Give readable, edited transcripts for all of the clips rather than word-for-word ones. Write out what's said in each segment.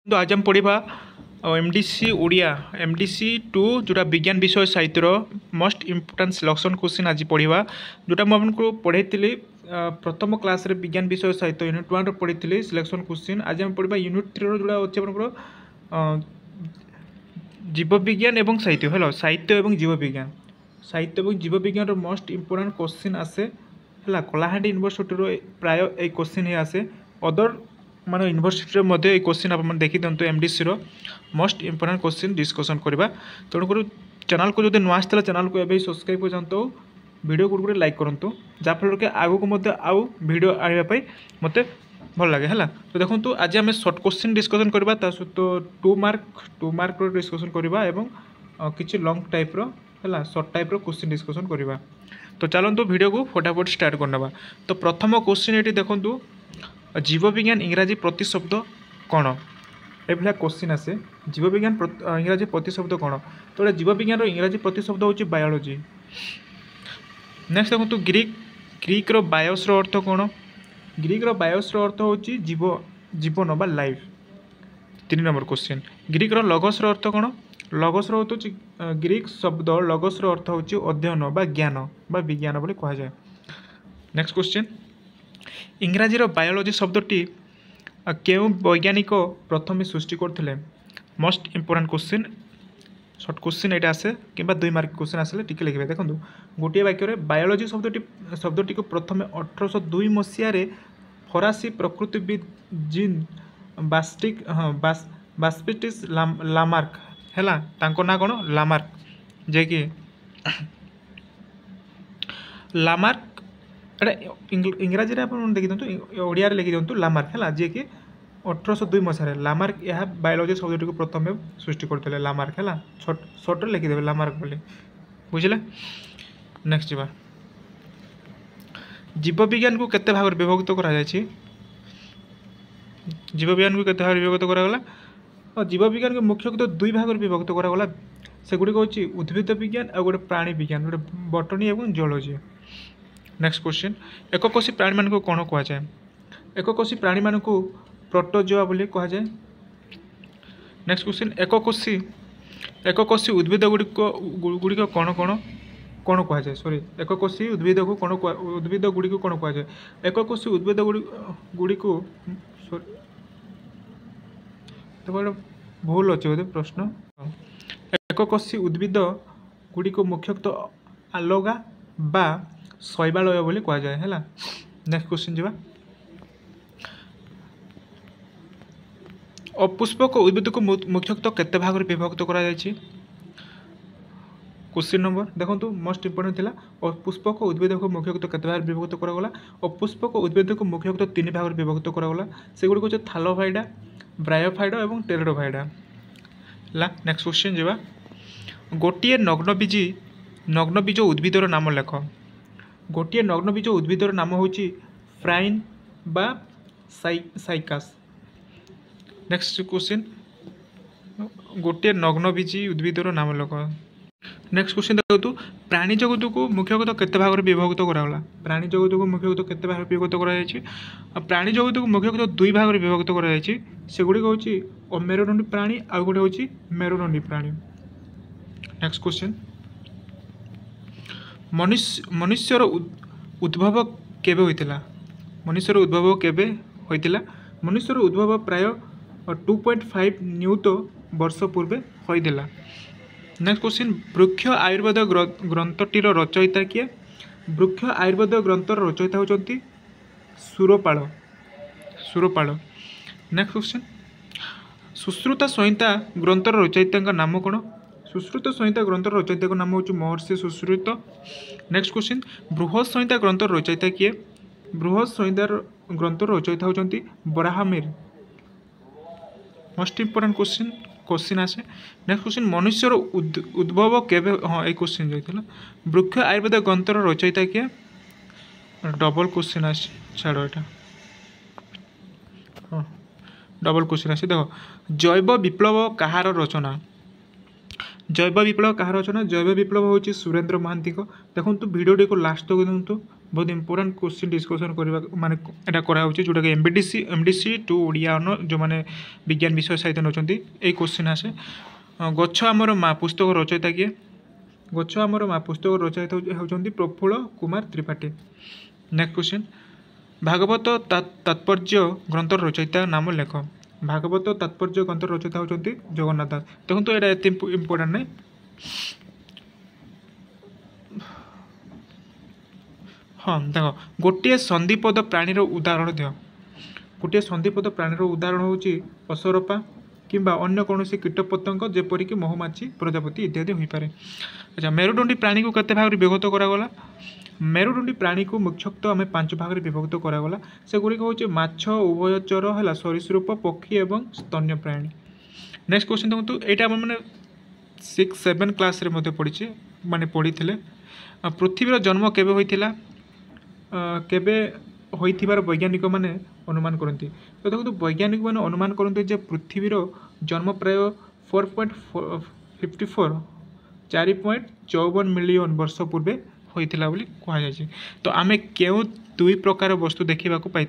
तो आज हम पढ़ा एमडीसी ओडिया एमडीसी टू जोटा विज्ञान विषय साहित्यर मोस्ट इम्पोर्टाट सिलेक्शन क्वेश्चन आज पढ़ा जोटा मुझे पढ़ाई प्रथम क्लास रे विज्ञान विषय साहित्य यूनिट 1 पढ़ी सिलेक्शन क्वेश्चन आज हम पढ़ा यूनिट 3 जोड़ा अच्छे आप जीव विज्ञान एवं साहित्य हेलो साहित्य एवं जीव विज्ञान मोस्ट इम्पोर्टाट क्वेश्चन आसे है कलाहांडी यूनिवर्सिटी प्राय एक क्वेश्चन ही आसे अदर मान यूनिवर्सिटी ये क्वेश्चन आप देखी दिंतु MDC most important question discussion करवा तेणुक चैनल को जो नुआ आसाला चैनल को ये सब्सक्राइब कर जातु वीडियो गुड़ लाइक करूँ जहाँफल कि आगक आउ भिड आने मत भल लगे है। तो देखो आज आम सर्ट क्वेश्चन डिस्कसन करवा सहित 2 मार्क डिस्कसन करवा किसी लंग टाइप है सर्ट टाइप क्वेश्चन डिस्कसन करवा। तो चलतु वीडियो को फटाफट स्टार्ट करना। तो प्रथम क्वेश्चन ये देखूँ जीव विज्ञान इंग्राजी प्रतिशब्द कौन ये क्वेश्चन आसे जीव विज्ञान इंग्राजी प्रतिशब्द कौन तो जीव विज्ञान इंग्राजी प्रतिशब्द हूँ बायोलोजी। नेक्स्ट देखो ग्रीक रो बायोस रो अर्थ कौन ग्रीक रो बायोस रो अर्थ हूँ जीव जीवन बा लाइफ। 3 नंबर क्वेश्चन ग्रीक रो लगस रो अर्थ कौन लगस रो ग्रीक शब्द लगस रो अर्थ हूँ अध्ययन बा ज्ञान बा विज्ञान बोली कह जाए। नेक्स्ट क्वेश्चन इंग्राजी रो बायोलोजी शब्दटी क्यों वैज्ञानिक प्रथम सृष्टि करते most important question shirt question ये आसे कि 2 मार्क क्वेश्चन आसे टी लिखे देखो गोटे वाक्य बायोलोजी शब्दटी को प्रथम 1802 मसीह फरासी प्रकृतिविद जीन बास्टिक हाँ बास्पिटिस लामार्क है ना कौन लामार्क जे कि लामार्क इंग्राजी आप देखी दिखाँ ओडिया लिखि दिखाँ लामार्क है जी कि 1802 मसीह लामार्क यह बायोलोजी शब्दटी को प्रथम सृष्टि करते लामार्क है सर्ट लिखिदेवे लामार्क बोली बुझे। नेक्स्ट जा जीव विज्ञान को केते भाग विभक्त करा जीव विज्ञान को केते भाग विभक्त करागला और जीव विज्ञान को मुख्यतः 2 भाग विभक्त करागला सेगुड़ी हूँ उद्भिद विज्ञान और गोटे प्राणी विज्ञान गोटे बटनी और जियोलॉजी। नेक्स्ट क्वेश्चन एककोशी प्राणी मान को कौन कह जाए एककोशी प्राणी मान को प्रोटोजोआ बोली कह जाए। नेक्स्ट क्वेश्चन एककोशी उद्भिद गुड़िक कौन कौन कौन कह जाए सॉरी एककोशी उद्भिद को कौन उद्भिद गुड़ी को कौन कह जाए एककोशी उद्भिद गुड़ी को तो भूल अच्छे बोधे प्रश्न एककोशी उद्भिद गुड़ी को मुख्यतः आलगा बा शैवालय बोली कह जाए है। नेक्स्ट क्वेश्चन जा अपुष्पक उद्भिद को मुख्यतः केते भाग विभक्त करा जायछि क्वेश्चन नंबर देखो मोस्ट इम्पोर्टेंट थिला अपुष्पक उद्भिद को मुख्यतः केते भाग विभक्त करागला अपुष्पक उद्भिद को मुख्यतः 3 भाग विभक्त करागला सेगुड़ी को थालोफाइडा ब्रायोफाइडा और टेरिडोफाइडा है। नेक्स्ट क्वेश्चन जा गोटे नग्नबीज उद्भिदर नाम लेख गोटे नग्नबीज उद्भिदर नाम हूँ फ्राइन बा साइकास। नेक्स्ट क्वेश्चन गोटे नग्नबीजी उद्भिदर नाम लेख। नेक्स्ट क्वेश्चन देखो प्राणी जगत को मुख्यतः केते भाग विभक्त करागला प्राणी जगत को मुख्यतः केते भाग विभक्त करा प्राणी जगत को मुख्यतः 2 भाग विभक्त करा सेगुड़ी हूँ अमेरुदंडी प्राणी आउ गोटे हूँ मेरुदंडी प्राणी। नेक्स्ट क्वेश्चन मनुष्यर उद्भव केबे होइतिला मनुष्यर उद्भव केबे होइतिला मनुष्यर उद्भव प्राय 2.5 नियुत वर्ष पूर्वे होइतिला। नेक्स्ट क्वेश्चन वृक्ष आयुर्वेद ग्रंथटीर रचयिता किए वृक्ष आयुर्वेद ग्रंथर रचयिता होचंती सुरपाल। नेक्स्ट क्वेश्चन सुश्रुत संहिता ग्रंथर रचयिता नाम कौन सुश्रुत संहिता ग्रंथर रचयिता नाम हूँ महर्षि सुश्रुत। नेक्स्ट क्वेश्चन बृहत संहिता ग्रंथर रचयिता किए बृहत संहिता ग्रंथर रचयिता होचंती बराहमिर। मोस्ट इम्पोर्टेंट क्वेश्चन आसे। नेक्स्ट क्वेश्चन मनुष्यर उद्भव केबे हाँ ये क्वेश्चन जाइए वृक्ष आयुर्वेद ग्रंथर रचयिता किए डबल क्वेश्चन आस छाड़ एटा हाँ डबल क्वेश्चन आसे देखो जैव विप्लव कहार रचना जैव विप्लव कहार अच्छे ना जैव विप्लव हूँ सुरेंद्र महांती देखो भिडियोटी को लास्ट तक देखो बहुत इंपोर्टेंट क्वेश्चन डिस्कसन करवा माने एटा कराऊँ जोटा कि एमडीसी टू ओडिया जो मैंने विज्ञान विषय साहित्य नौकरी यही क्वेश्चन आसे गच्छ आमर माँ पुस्तक रचयिता किए गच्छ आमर माँ पुस्तक रचयिता होती प्रफुल्ल कुमार त्रिपाठी। नेक्स्ट क्वेश्चन भागवत तात्पर्य ग्रंथर रचयिता नाम लेख भागवत तात्पर्य ग्रंथर रचयिता होती जगन्नाथ दास देखो यहाँ एत इम्पोर्टाट नहीं हाँ देख गोटे संधिपद प्राणीर उदाहरण दियो गोटे संधिपद प्राणीर उदाहरण हूँ असरपा किंबा अन्य कौन कीटपतंग जेपरिक महुमाछी प्रजापति इत्यादि हो पारे। अच्छा मेरुदंडी प्राणी को केते भाग विभक्त करागला मेरुदंडी प्राणी को मुख्यतः आम 5 भाग विभक्त करागला से गुड़िक हूँ माछ उभयचर है सरीसृप पक्षी और स्तन्य प्राणी। नेक्स्ट क्वेश्चन देखो यहाँ मैंने 6-7 क्लास रे पढ़ी माने पढ़ी पृथ्वीर जन्म केबे होइथिला केबे होइथिबार वैज्ञानिक माने अनुमान करती तो देखो वैज्ञानिक माने अनुमान करते जे पृथ्वीर जन्म प्राय 4.54 4.54 मिलियन वर्ष पूर्वे होइथिला बोली कहा जाय। तो आमे केउ दुई प्रकार वस्तु देखा पाई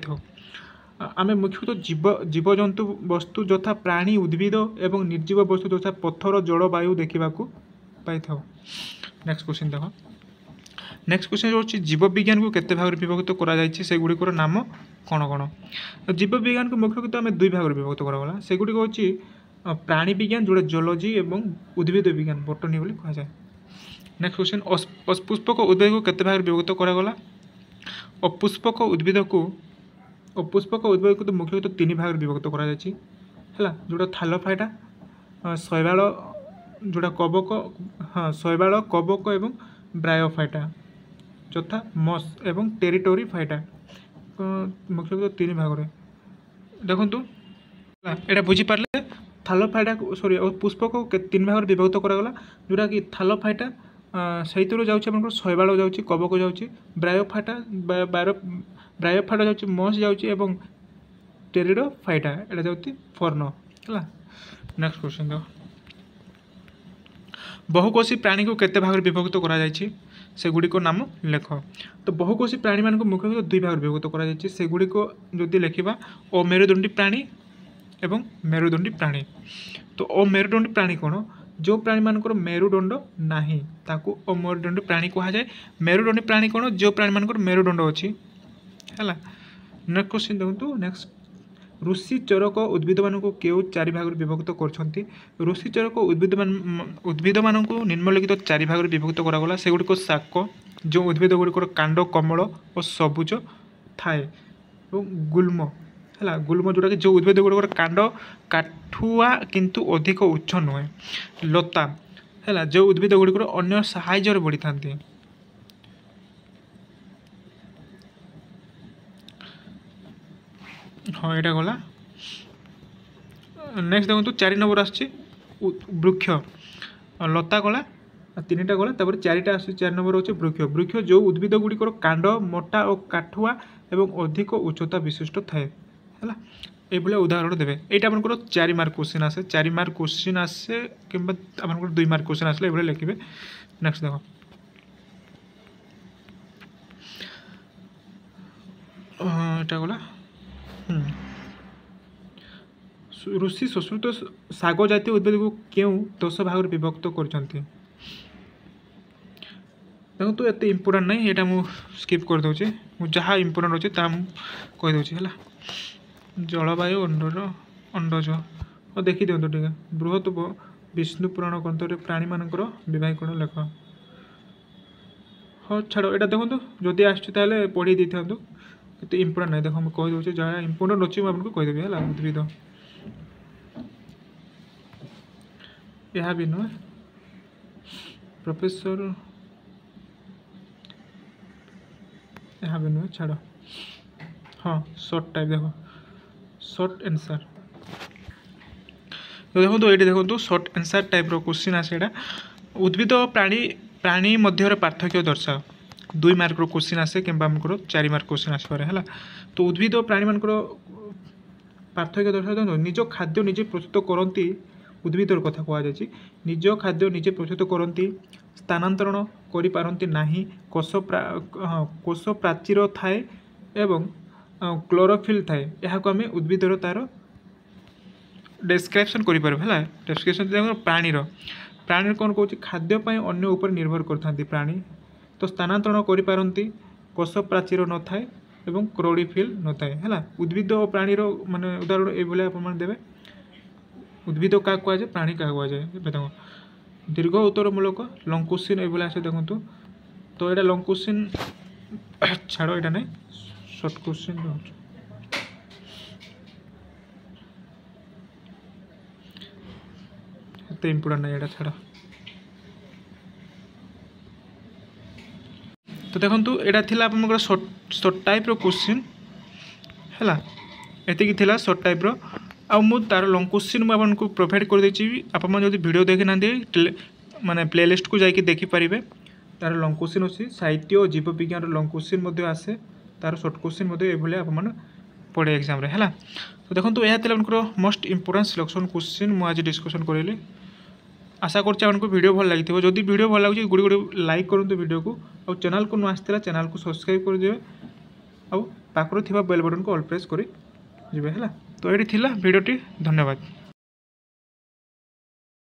आमे मुख्यतः जीवजंतु वस्तु यथा प्राणी उद्भिद एवं निर्जीव वस्तु यथा पत्थर जलवायु देखा पाई। नेक्स्ट क्वेश्चन देखो नेक्स्ट क्वेश्चन हो जीव विज्ञान को केते भाग विभक्त करा जायछि से गुड़िकर नाम कौन कौन जीव विज्ञान को मुख्यतः आम 2 भाग विभक्त करागला से गुड़िक हूँ प्राणी विज्ञान जोड़ा जूलॉजी एवं उद्भिद विज्ञान बॉटनी बोली कहा जाए। नेक्स्ट क्वेश्चन अपुष्पक उद्भिद को केते भाग विभक्त करागला अपुष्पक उद्भिद को तो मुख्यतः 3 भाग विभक्त करा जायछि हैला जोड़ा थालोफाइटा शैवाल जोड़ा कबक हाँ शैवाल कबक एवं ब्रायोफाइटा यथा मस एवं टेरिटोरी फाइटा मुख्यतः 3 भाग देखु यहाँ बुझीपारे थालोफाइटा सॉरी पुष्पक 3 भाग विभक्त करागला जोटा कि थालोफाइटा से जाऊँ शैवाल जाऊँ कबक जाऊँ ब्रायोफाइटा ब्रायोफाइटा जाऊँ मस जाऊँ टेरिडोफाइटा यहाँ जाऊँ फर्न है। नेक्स्ट क्वेश्चन देखो बहुकोशी प्राणी को केते भाग विभक्त करा जायछि से गुड़िक नाम लेख। तो बहुकोशी प्राणी मान मुख्यतः 2 भाग विभक्त करा जायछि से गुड़िक जदि लेखिबा अमेरुदंडी प्राणी एवं मेरुदंडी प्राणी। तो अमेरुदंडी प्राणी कौन जो प्राणी मानकर मेरुदंड नाही ताकू अमेरुदंडी प्राणी कहा जाए मेरुदंडी प्राणी कौन जो प्राणी मानकर मेरुदंड अच्छी है। नेक्स्ट क्वेश्चन देखो नेक्स्ट ऋषि चरक उद्भिद मान को केउ 4 भाग विभक्त करछंती ऋषि चरक उद्भिद मान को निम्नलिखित 4 भाग विभक्त करागला से गुड़िक शाक जो उद्भिद गुड़िकर कांड कमल और सबुज थाए गुल्म है गुल्म जोटा कि जो उद्भिद गुड़िकर कांड काठुआ किंतु अधिक उच्च नुहे लता है जो उद्भिद गुड़िकर अन्य साहाय्य बढ़ी था। हाँ यहाँ गला नेक्स्ट देखो 4 नंबर वृक्ष लता गला 3टा गला 4टा 4 नंबर होचे वृक्ष वृक्ष जो उद्भिद गुड़िकर कांड मोटा और काठुआ एवं अधिक उच्चता विशिष्ट थाए है ये उदाहरण देवे यहाँ आमर 4 मार्क क्वेश्चन आसे 4 मार्क क्वेश्चन आसे कि 2 मार्क क्वेश्चन आसले ये लिखे। नेक्स्ट देखो यहाँ गला ऋषि सुश्रुत शाग जातीय उद्भिद को क्यों 10 भाग विभक्त करछंती देखो तो एत इम्पोर्टाट नहीं यहाँ मुझे स्किप कर दूचे जहाँ इम्पोर्टाट अच्छे कहीदे है जलवायु अंडज और देखी दिखाँ टे बृहत विष्णु पुराण ग्रंथ प्राणी मानकर विभागीकरण लेख। हाँ छाड़ यहाँ देखो जदि आसे पढ़ी दे था तो इम्पोर्टाट नहीं देखो मुझे कहीदे जहाँ इम्पोर्टाट अच्छे मुझे कहीदेवी है उद्भिद यह भी नुहे प्रोफेसर यहाँ भी नुहे छाड़। हाँ शॉर्ट टाइप देखो शॉर्ट आंसर तो देखो ये देखो शॉर्ट आंसर टाइप क्वेश्चन आसे उद्भिद प्राणी मध्य पार्थक्य दर्शाओ 2 मार्क क्वेश्चन आसे कि 4 मार्क क्वेश्चन आसपारे है। तो उद्भिद प्राणी मान पार्थक्य दर्शाओ निज खाद्य निजे प्रस्तुत करती उद्भिदर कथा कहुई निज खाद्य निजे प्रस्तुत करती स्थानांतरण करिपारंती नाही कोष प्राचीर थाए एवं क्लोरोफिल थाए यहाँ आम उद्भिदर तार डेस्क्रिप्शन करें डेस्क्रिप्शन प्राणीर प्राणी कौन कौन खाद्यपाई अन्य उपर निर्भर करते प्राणी तो स्थानांतरण करिपारंती कोष प्राचीर न थाए एवं क्लोरोफिल न थाए है उद्भिद और प्राणीर माने उदाहरण ये आप देवे उद्भिद क्या कहुए प्राणी क्या कहुए देखो दीर्घ उत्तरमूलक लंकुसीन ये आसे देखो तो यहाँ लंकुसीन छाड़ यहाँ ना सर्ट क्वेश्चन एते इम्पोर्टेंट ना यहाँ छाड़ तो देखो यहाँ थी आप सर्ट टाइप क्वेश्चन है ये सर्ट टाइप आउ मु तार लंग क्वेश्चन मुझे प्रोवाइड कर देछि आप वीडियो देखी ना माने प्लेलिस्ट को जाकि देखिपारे तार लंग क्वेश्चन अच्छी साहित्य और जीव विज्ञान लंग क्वेश्चन आसे तार सर्ट क्वेश्चन ये आप पढ़े एग्जाम है तो देखो यह मोस्ट इंपोर्टेंट सिलेक्शन क्वेश्चन मुझे आज डिस्कसन करेली आशा करछि आपको वीडियो भल लगी जदि वीडियो भल लगे गुड़ी गुड़ी लाइक करूँ वीडियो को और चैनल को नुआ आसला चैनल को सब्सक्राइब कर दिए और पाखर थी बेल बटन को ऑल प्रेस कर है तो ये वीडियोटी धन्यवाद।